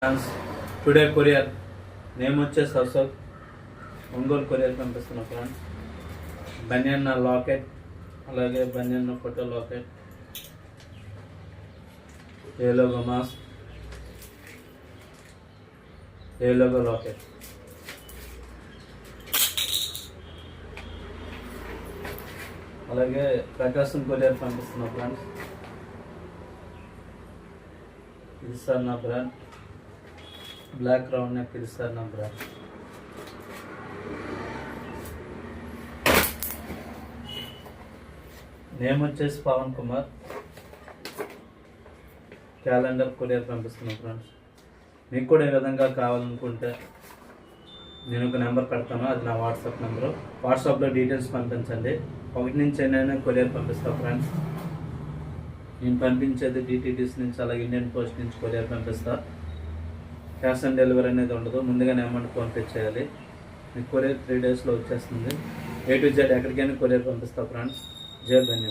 France today courier name వచ్చేసి Ashok Ongole courier పంపిస్తున్నా friends. Banian locket, అలాగే banian photo locket, a logo mask, a logo locket. అలాగే Prakasam courier పంపిస్తున్నా friends. ఇది సార్ నా బ్రాండ్, బ్లాక్ రౌండ్ నెక్. ఇది సార్ నా బ్రాండ్. నేమ్ వచ్చేసి పవన్ కుమార్. క్యాలెండర్ కొరియర్ పంపిస్తున్నాను ఫ్రెండ్స్. మీకు కూడా ఏ విధంగా కావాలనుకుంటే నేను ఒక నెంబర్ పెడతాను, అది నా వాట్సాప్ నెంబరు. వాట్సాప్లో డీటెయిల్స్ పంపించండి. 1 నుంచి 8 కొరియర్ పంపిస్తాను ఫ్రెండ్స్. నేను పంపించేది DTDC నుంచి, అలాగే ఇండియన్ పోస్ట్ నుంచి కొరియర్ పంపిస్తా. క్యాష్ ఆన్ డెలివరీ అనేది ఉండదు, ముందుగానే అమౌంట్ ఫోన్పే చేయాలి. మీకు కొరియర్ 3 డేస్లో వచ్చేస్తుంది. A to Z ఎక్కడికైనా కొరియర్ పంపిస్తా ఫ్రెండ్స్. జై ధన్యవాదాలు.